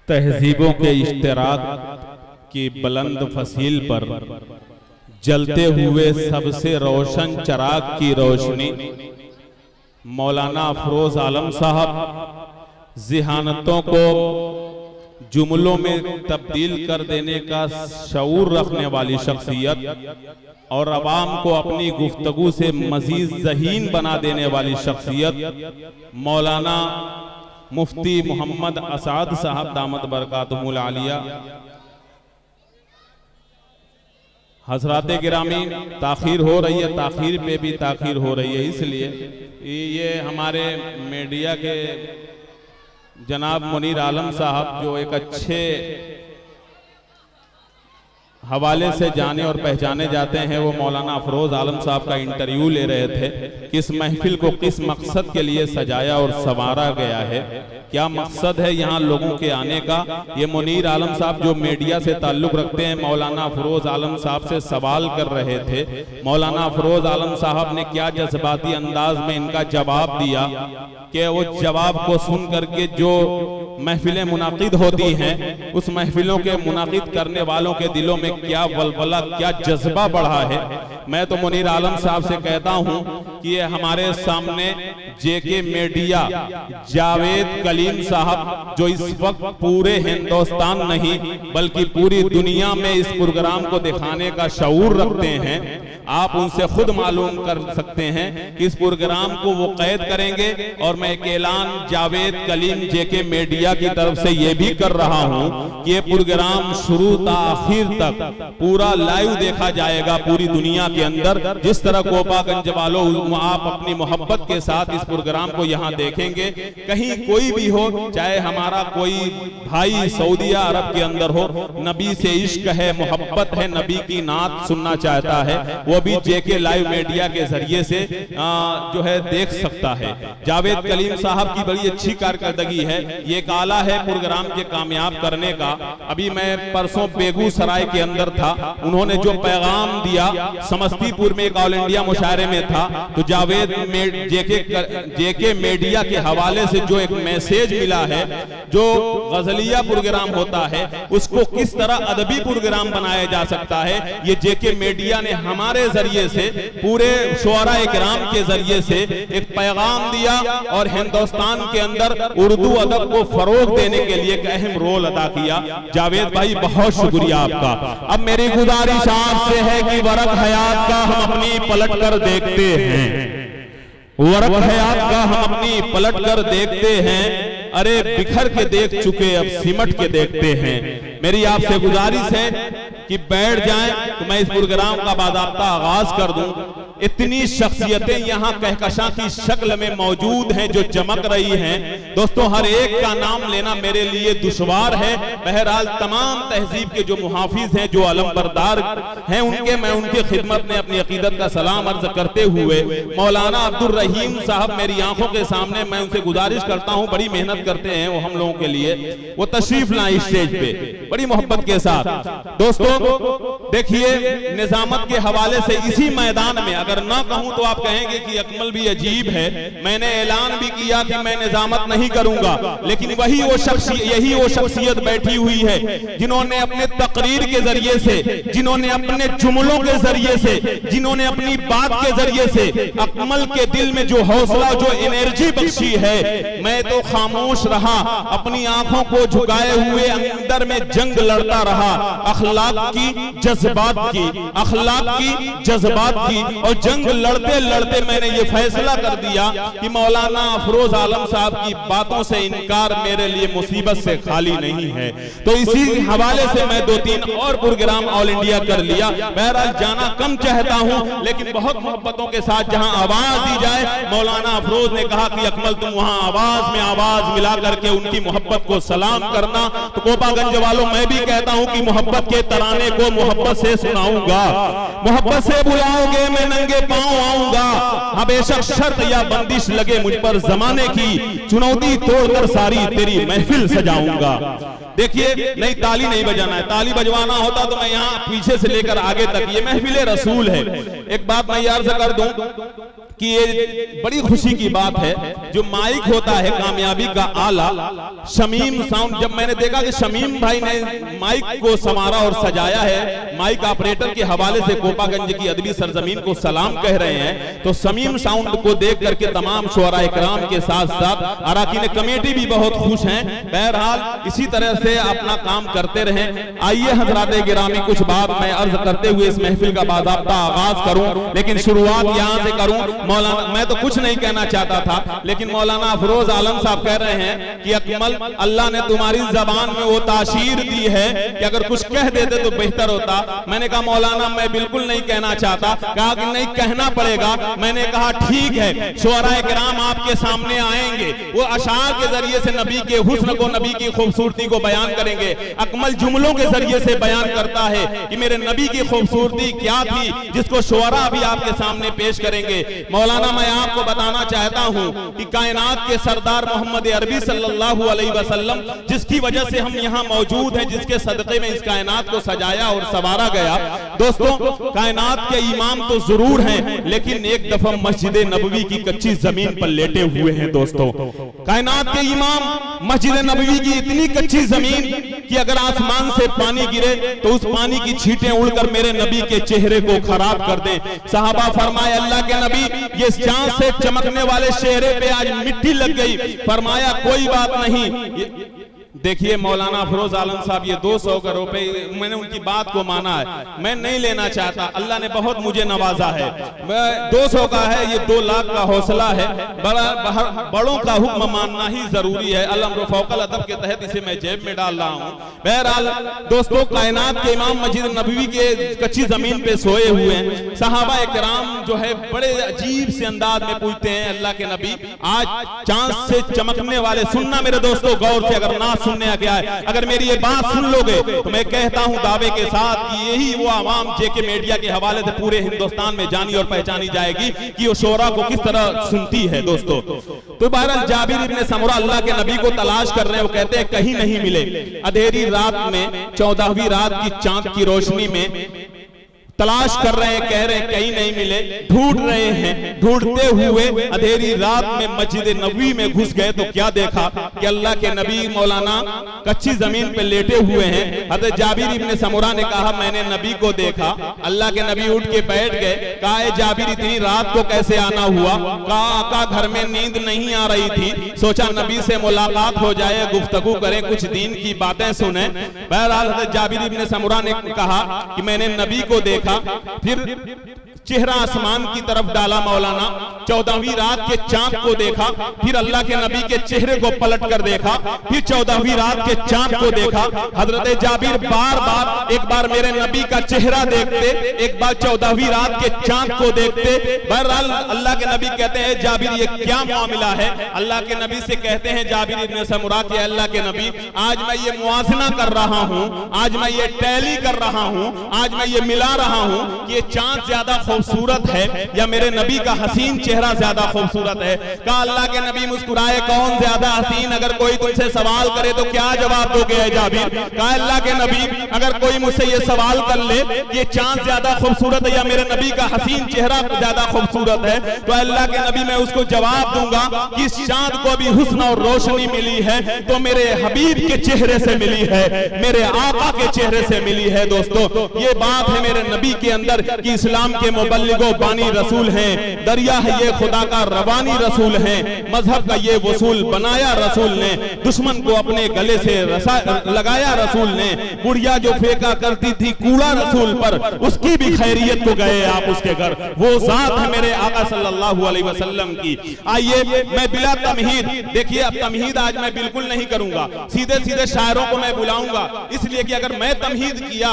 तहजीबों के इश्तराक की बुलंद फसील पर जलते हुए सबसे रोशन चराग की रोशनी मौलाना अफरोज आलम साहब ज़िहानतों को जुमलों में तब्दील कर देने का शऊर रखने वाली शख्सियत और अवाम को अपनी गुफ्तगू से मजीद ज़हीन बना देने वाली शख्सियत मौलाना मुफ्ती मोहम्मद असाद साहब दामत बरकातुहुल आलिया। हज़रात गिरामी, ताख़ीर हो रही है, ताख़ीर पे भी ताख़ीर हो रही है, इसलिए ये हमारे मीडिया के जनाब मुनीर आलम साहब जो एक अच्छे हवाले से जाने और पहचाने जाते हैं, वो मौलाना अफरोज आलम साहब का इंटरव्यू ले रहे थे कि इस महफिल को किस मकसद के लिए सजाया और संवारा गया है, क्या मकसद है यहाँ लोगों के आने का। ये मुनीर आलम साहब जो मीडिया से ताल्लुक़ रखते हैं, मौलाना अफरोज आलम साहब से सवाल कर रहे थे। मौलाना अफरोज आलम साहब ने क्या जज्बाती अंदाज में इनका जवाब दिया कि वो जवाब को सुन करके जो महफिलें मुनाकिद होती हैं, उस महफिलों के मुनाकिद करने वालों के दिलों में क्या वलवला, क्या जज्बा बढ़ा है। मैं तो मुनीर आलम साहब से कहता हूं कि ये हमारे सामने जेके मीडिया जावेद कलीम साहब, जो इस वक्त पूरे हिंदुस्तान नहीं बल्कि पूरी दुनिया में इस प्रोग्राम को दिखाने का शऊर रखते हैं, आप उनसे खुद मालूम कर सकते हैं कि इस प्रोग्राम को वो कैद करेंगे। और मैं एक ऐलान जावेद कलीम जेके मीडिया की तरफ से ये भी कर रहा हूं कि ये प्रोग्राम शुरू से आखिर तक पूरा लाइव देखा जाएगा पूरी दुनिया के अंदर। जिस तरह कोपागंज वालों आप अपनी मोहब्बत के साथ इस प्रोग्राम को यहाँ देखेंगे, कहीं कोई भी हो, चाहे हमारा कोई भाई सऊदी अरब के अंदर हो, नबी से इश्क है, मोहब्बत है, नबी की नात सुनना चाहता है, वो भी जेके लाइव मीडिया के जरिए से जो है देख सकता है। जावेद कलीम साहब की बड़ी अच्छी कारकर्दगी है, ये काला है प्रोग्राम के कामयाब करने का। अभी मैं परसों बेगूसराय के अंदर था, उन्होंने जो पैगाम दिया, समस्तीपुर में एक ऑल इंडिया मुशायरे में था, तो जावेद जेके मीडिया के हवाले से जो एक मैसेज मिला है, जो गजलिया प्रोग्राम होता है उसको किस तरह अदबी प्रोग्राम बनाया जा सकता है, ये जेके मीडिया ने हमारे जरिए से, पूरे शुअरा इकराम के जरिए से एक पैगाम दिया और हिंदुस्तान के अंदर उर्दू अदब को फरोग देने के लिए एक अहम रोल अदा किया। जावेद भाई बहुत शुक्रिया आपका। अब मेरी गुजारिश आपसे है कि वरक हयात का हम अपनी पलट कर देखते हैं, वरक हयात का हम अपनी पलट कर देखते हैं। अरे बिखर के देख चुके अब सिमट के देखते हैं। मेरी आपसे गुजारिश है कि बैठ जाएं तो मैं इस प्रोग्राम का बाज़ाब्ता आगाज कर दूं। इतनी शख्सियतें यहाँ कहकशां की शक्ल में मौजूद हैं जो चमक रही हैं। दोस्तों, हर एक का नाम लेना मेरे लिए दुश्वार है। बहरहाल तमाम तहजीब के जो मुहाफिज हैं, जो अलमबरदार हैं, मैं उनकी खिदमत में अपनी अकीदत का सलाम अर्ज करते हुए मौलाना अब्दुल रहीम साहब मेरी आंखों के सामने, मैं उनसे गुजारिश करता हूँ, बड़ी मेहनत करते हैं वो हम लोगों के लिए, वो तशरीफ लाएं स्टेज पे बड़ी मोहब्बत के साथ। दोस्तों देखिए, निजामत के हवाले से इसी मैदान में अगर ना कहूं तो आप कहेंगे कि अकमल भी अजीब है, मैंने ऐलान भी किया कि मैं निजामत नहीं करूंगा, लेकिन यही वो शख्सियत बैठी हुई है जिन्होंने अपने तकरीर के जरिए से, जिन्होंने अपने जुमलों के जरिए से, जिन्होंने अपनी बात के जरिए से अकमल के दिल में जो हौसला, जो एनर्जी बख्शी है। मैं तो खामोश रहा, अपनी आंखों को झुकाए हुए अंदर में जंग लड़ता रहा, अखलाक की, जज्बात की, अखलाक की, जज्बात की, और जंग लड़ते लड़ते मैंने ये फैसला कर दिया कि मौलाना अफरोज आलम साहब की बातों से इनकार मेरे लिए मुसीबत से खाली नहीं है। तो इसी हवाले से मैं 2-3 और प्रोग्राम ऑल इंडिया कर लिया। बहरहाल जाना कम चाहता हूं, लेकिन बहुत मोहब्बतों के साथ जहां आवाज दी जाए, मौलाना अफरोज ने कहा कि अकमल तुम वहां आवाज में आवाज मिला करके उनकी मोहब्बत को सलाम करना। तो कोपागंज वालों, मैं भी कहता हूं कि मोहब्बत के तराने को मोहब्बत से सुनाऊंगा, मोहब्बत से बुलाओगे मैं नंगे पांव आऊंगा, हाँ बेशक शर्त या बंदिश लगे मुझ पर जमाने की, चुनौती तोड़कर सारी तेरी महफिल सजाऊंगा। देखिए, नहीं ताली नहीं बजाना है, ताली बजवाना होता तो मैं यहाँ पीछे से लेकर आगे तक, ये महफिल रसूल है। एक बात मैं यार से कर दूं कि ये बड़ी खुशी की बात है, जो माइक होता है कामयाबी का आला, शमीम साउंड, जब मैंने देखा कि शमीम भाई ने माइक को संवारा और सजाया है, माइक ऑपरेटर के हवाले से कोपागंज की अदबी सरजमीन को सलाम कह रहे हैं, तो शमीम साउंड को देख करके तमाम शुअरा इकराम के साथ साथ अराकीन कमेटी भी बहुत खुश हैं। बहरहाल इसी तरह से अपना काम करते रहें। आइए हजरात गिरामी, कुछ बात मैं अर्ज करते हुए इस महफिल का बाज़ाब्ता आगाज करूं, लेकिन शुरुआत यहां से करूं। मौलाना, मैं तो कुछ नहीं कहना चाहता था, लेकिन मौलाना अफरोज आलम साहब कह रहे हैं कि अकमल, अल्लाह ने तुम्हारी जबान में वो ताशीर दी है कि अगर कुछ कह देते तो बेहतर होता। मैंने कहा मौलाना मैं बिल्कुल नहीं कहना चाहता। कहा कि नहीं कहना पड़ेगा। मैंने कहा ठीक है, शुअराए किराम आपके सामने आएंगे, वो अशार के जरिए से नबी के हुस्न को, नबी की खूबसूरती को बयान करेंगे। अकमल जुमलों के जरिए से बयान करता है कि मेरे नबी की खूबसूरती क्या थी, जिसको शुअरा भी आपके सामने पेश करेंगे। मौलाना मैं आपको बताना चाहता हूं कि कायनात के सरदार मोहम्मद अरबी सल्लल्लाहु अलैहि वसल्लम, जिसकी वजह से हम यहां मौजूद हैं, जिसके सदक़े में इस कायनात को सजाया और संवारा गया। दोस्तों, कायनात के इमाम तो जरूर हैं, लेकिन एक दफा मस्जिद नबवी की कच्ची जमीन पर लेटे हुए हैं। दोस्तों, कायनात के इमाम मस्जिद नबवी की इतनी कच्ची जमीन कि अगर आसमान से पानी गिरे तो उस पानी की छींटें उड़कर मेरे नबी के चेहरे को खराब कर दें। सहाबा फरमाए अल्लाह के नबी, ये चांद से चमकने वाले चेहरे पे आज मिट्टी लग गई। फरमाया कोई बात नहीं। देखिए मौलाना अफरोज आलम साहब, ये 200 का रुपए मैंने उनकी बात को माना है, मैं नहीं लेना चाहता। अल्लाह ने बहुत मुझे नवाजा है। 200 का है, ये 2 लाख का हौसला है। बड़ों का हुक्म मानना ही जरूरी है। अल-अम्र फौकल अदब के तहत इसे मैं जेब में डाल रहा हूँ। बहरहाल दोस्तों, कायनात के इमाम मस्जिद नबवी के कच्ची जमीन पे सोए हुए हैं। सहाबा इकराम जो है बड़े अजीब से अंदाज में पूछते हैं अल्लाह के नबी, आज चांद से चमकने वाले, सुनना मेरे दोस्तों गौर से, अगर ना सुनने क्या है, अगर मेरी ये बात सुन लोगे तो मैं कहता हूं दावे के साथ कि यही वो आवाम जेके मीडिया के हवाले से पूरे हिंदुस्तान में जानी और पहचानी जाएगी कि वो शोरा को किस तरह सुनती है। दोस्तों, तो बहरहाल जाबिर इब्ने समुरा अल्लाह के नबी को तलाश कर रहे हैं। वो कहते हैं कहीं नहीं मिले। अंधेरी रात में, 14वीं रात की चांद की रोशनी में तलाश कर रहे हैं, कह रहे हैं कहीं नहीं मिले, ढूंढ रहे हैं। ढूंढते हुए अंधेरी रात में मस्जिद नबवी में घुस गए तो क्या देखा कि अल्लाह के नबी मौलाना कच्ची जमीन पे लेटे हुए हैं। हज़रत जाबिर इब्ने समुरा ने कहा मैंने नबी को देखा। अल्लाह के नबी उठ के बैठ गए। कहा जाबिर इतनी रात को कैसे आना हुआ? कहा आका घर में नींद नहीं आ रही थी, सोचा नबी से मुलाकात हो जाए, गुफ्तगू करें, कुछ दीन की बातें सुने। बहरहाल हज़रत जाबिर इब्ने समुरा ने कहा कि मैंने नबी को देखा। फिर चेहरा आसमान की तरफ डाला मौलाना, 14वीं रात के चांद को देखा। फिर अल्लाह के नबी के चेहरे को पलट कर देखा। फिर 14वीं रात के चांद को देखा। हजरत जाबिर बार बार, एक बार मेरे नबी का चेहरा देखते, एक बार 14वीं रात के चांद को देखते। बहरहाल अल्लाह के नबी कहते हैं जाबिर ये क्या मामला है? अल्लाह के नबी से कहते हैं जाबिर इब्ने समुरा के अल्लाह के नबी, आज मैं ये मुआजना कर रहा हूँ, आज मैं ये टैली कर रहा हूँ, आज मैं ये मिला रहा हूँ कि ये चांद ज्यादा खूबसूरत है या मेरे नबी का हसीन चेहरा ज्यादा खूबसूरत है। कहा अल्लाह के नबी मुस्कुराए, कौन ज्यादा हसीन? अगर कोई तुमसे सवाल करे तो क्या जवाब दोगे जाबिर? कहा अल्लाह के नबी अगर कोई मुझसे ये सवाल कर ले ये चांद ज्यादा खूबसूरत है या मेरे नबी का हसीन चेहरा ज्यादा खूबसूरत है, तो अल्लाह के नबी मैं उसको जवाब दूंगा कि इस चांद को भी हुस्न और रोशनी मिली है तो मेरे हबीब के चेहरे से मिली है, मेरे आका के चेहरे से मिली है। दोस्तों, ये बात है मेरे नबी के अंदर कि इस्लाम के मुबल्लिगो बानी रसूल हैं, दरिया है ये खुदा का रवानी रसूल हैं, मजहब का ये वसूल बनाया रसूल ने, दुश्मन को अपने गले से लगाया रसूल ने, बुढ़िया जो फेंका करती थी कूड़ा रसूल पर उसकी भी खैरियत को गए आप उसके घर। वो जात है मेरे आका सल्लल्लाहु अलैहि वसल्लम की। आइए मैं बिला तमहीद, देखिए अब तमहीद आज मैं बिल्कुल नहीं करूंगा, सीधे सीधे शायरों को मैं बुलाऊंगा, इसलिए कि अगर मैं तमहीद किया,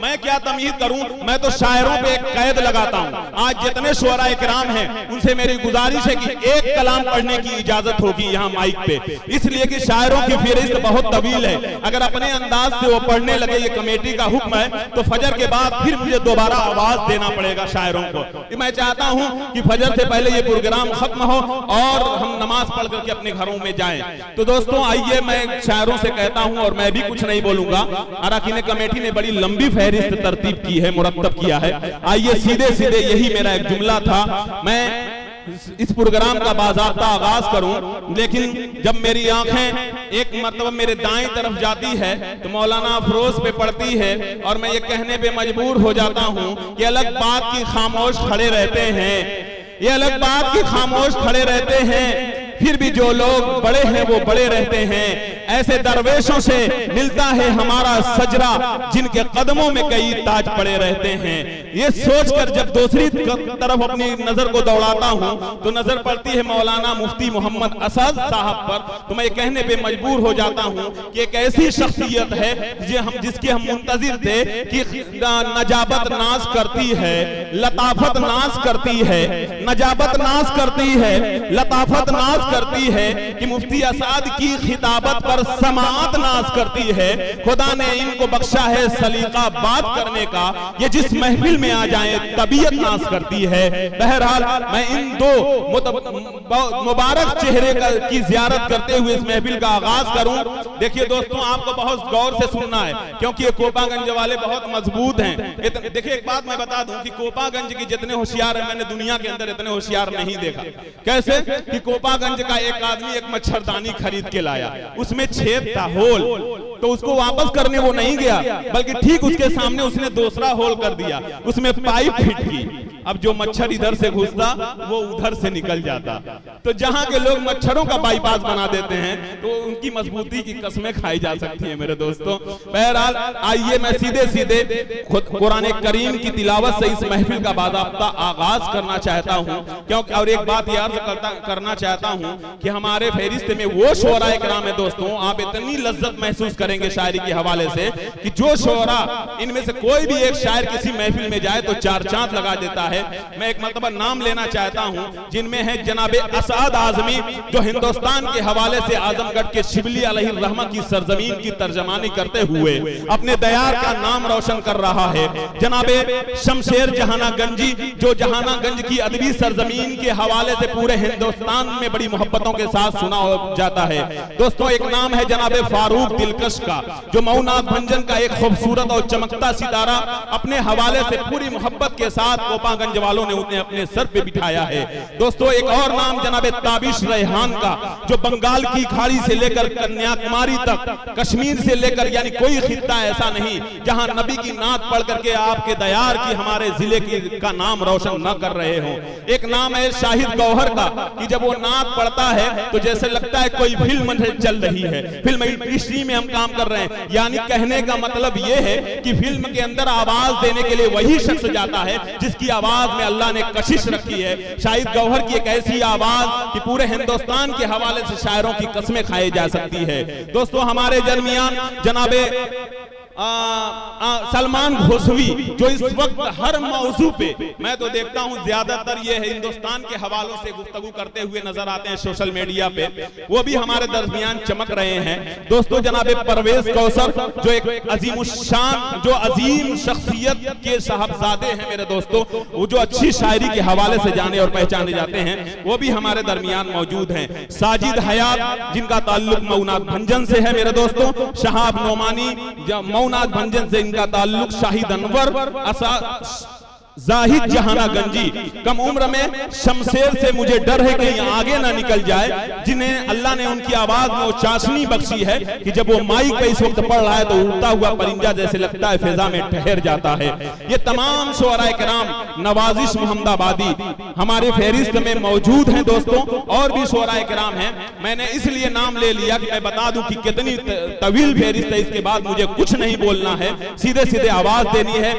मैं क्या तमहीद करूं, मैं तो शायरों पे एक कैद लगाता हूं। आज जितने शुअरा इकराम हैं उनसे मेरी गुजारिश है कि एक कलाम पढ़ने की इजाजत होगी यहाँ माइक पे, इसलिए कि शायरों की फहरिस्त बहुत तवील है। अगर अपने अंदाज से वो पढ़ने लगे, ये कमेटी का हुक्म है, तो फजर के बाद फिर मुझे दोबारा आवाज देना पड़ेगा शायरों को। मैं चाहता हूं कि फजर से पहले ये प्रोग्राम खत्म हो और हम नमाज पढ़ करके अपने घरों में जाएं। तो दोस्तों आइए मैं शायरों से कहता हूं और मैं भी कुछ नहीं बोलूंगा, अराकीन कमेटी ने बड़ी लंबी फहरिस्त तरतीब की है, मुरतब किया है। आइए सीधे सीधे यही मेरा एक जुमला था। मैं इस प्रोग्राम का बाज़ाब्ता आगाज करूं, लेकिन जब मेरी आंखें एक मतलब मेरे दाएं तरफ जाती है तो मौलाना अफरोज पे पड़ती है और मैं ये कहने पे मजबूर हो जाता हूं कि अलग बात की खामोश खड़े रहते हैं, ये अलग बात की खामोश खड़े रहते हैं, फिर भी जो लोग बड़े हैं वो बड़े रहते हैं। ऐसे दरवेशों से मिलता है हमारा सजरा, जिनके कदमों में कई ताज पड़े रहते हैं। ये सोचकर जब दूसरी तरफ अपनी नजर को दौड़ाता हूं तो नजर पड़ती है मौलाना मुफ्ती मोहम्मद असद साहब पर, तो मैं कहने पे मजबूर हो जाता हूं कि एक ऐसी शख्सियत है जिसके हम मुंतजिर थे कि नजाबत नाज करती है, लताफत नाज करती है, नजाबत नाज करती है, लताफत नाज करती है कि मुफ्ती असद की खिताबत पर समाअत नाज करती है। खुदा ने इनको बख्शा है सलीका बात करने का, ये जिस महफिल में आ जाए तबीयत नाज करती है। बहरहाल मैं इन दो मुबारक चेहरे की जियारत करते हुए इस महफिल का आगाज करूं। देखिए दोस्तों, आपको बहुत गौर से सुनना है क्योंकि ये कोपागंज वाले बहुत मजबूत हैं। देखिए एक बात मैं बता दूं कि कोपागंज की जितने होशियार हैं, मैंने दुनिया के अंदर इतने होशियार नहीं देखा। कैसे कि कोपागंज का एक आदमी एक मच्छरदानी खरीद के लाया, उसमें छेद था, होल, तो उसको वापस करने वो नहीं गया, बल्कि ठीक उसके सामने उसने दूसरा होल कर दिया, उसमें पाइप फिट की। अब जो मच्छर इधर से घुसता वो उधर से निकल जाता। तो जहां के लोग मच्छरों का बाईपास बना देते हैं तो उनकी मजबूती की कसमें खाई जा सकती है मेरे दोस्तों। बहरहाल आइए मैं सीधे सीधे कुरान करीम की तिलावत से इस महफिल का बाज़ाब्ता आगाज करना चाहता हूं, क्योंकि और एक बात याद करना चाहता हूं कि हमारे फहरिस्त में वो शोरा कराम है दोस्तों, आप इतनी लज्जत महसूस करेंगे शायरी के हवाले से कि जो शोरा, इनमें से कोई भी एक शायर किसी महफिल में जाए तो चार चांद लगा देता है। मैं एक मतलब नाम लेना चाहता हूं, जिनमें है जनाबे असद आजमी, जो हिंदुस्तान के हवाले से आजमगढ़ के शिबली अलैहिर्रहमा की सरजमीन की तर्जमानी करते हुए अपने दयार का नाम रोशन कर रहा है। जनाबे शमशेर जहानागंजी, जो जहानागंज की अदबी सरजमीन के हवाले से पूरे हिंदुस्तान में बड़ी मोहब्बतों के साथ सुना जाता है। दोस्तों एक नाम है जनाबे फारूक दिलकश का, जो मऊनाथ भंजन का एक खूबसूरत और चमकता सितारा अपने हवाले से पूरी मोहब्बत के साथ कोपागंज वालों ने उन्हें अपने सर पे बिठाया है। दोस्तों एक और नाम जनाबे ताबिश रेहान का, जो बंगाल की खाड़ी से लेकर कन्याकुमारी तक, कश्मीर से लेकर यानी कोई खित्ता ऐसा नहीं जहां नबी की नात पढ़ करके आपके दयार की हमारे जिले का नाम रोशन न कर रहे हो। एक नाम है शाहिद गौहर का कि जब वो नात पढ़ता है तो जैसे लगता है कोई फिल्म चल रही है, फिल्म इंडस्ट्री में हम काम कर रहे हैं। यानी कहने का मतलब ये है कि फिल्म के अंदर आवाज देने के लिए वही शख्स जाता है जिसकी आवाज में अल्लाह ने कशिश रखी है। शाहिद गौहर की एक ऐसी आवाज कि पूरे हिंदुस्तान के हवाले से शायरों की कसमें खाई जा सकती है। दोस्तों हमारे दरमियान जनाबे सलमान घोसवी, जो इस वक्त हर मौजू पे मैं तो देखता हूं ज्यादातर ये है हिंदुस्तान के हवालों से गुफ्तगू करते हुए नजर आते हैं सोशल मीडिया पे, वो भी हमारे दरमियान चमक रहे हैं। दोस्तों जनाबे परवेज कौसर, जो एक अजीमुशान, जो अजीम शख्सियत के साहबजादे हैं मेरे दोस्तों, वो जो अच्छी शायरी के हवाले से जाने और पहचाने जाते हैं, वो भी हमारे दरमियान मौजूद हैं। साजिद हयात, जिनका ताल्लुक मऊनाथ भंजन से है मेरे दोस्तों, शहाब नोमानी, मऊनाथ भंजन से इनका ताल्लुक, शाहिद अनवर, जाहिद जहानागंजी, कम उम्र में शमशेर से मुझे डर है कहीं आगे ना निकल जाए, जिन्हें अल्लाह ने उनकी आवाज में वो चाशनी बख्शी है कि जब वो माइक पे इस वक्त पढ़ रहा है तो उड़ता हुआ परिंदा जैसे लगता है फिजा में ठहर जाता है। ये तमाम शुअरा कराम, नवाजिश मोहम्मदाबादी हमारे फहरिस्त में मौजूद हैं दोस्तों, और भी शुअरा कराम हैं। मैंने इसलिए नाम ले लिया कि मैं बता दूं कि कितनी तवील फहरिस्त है, इसके बाद मुझे कुछ नहीं बोलना है, सीधे सीधे आवाज देनी है।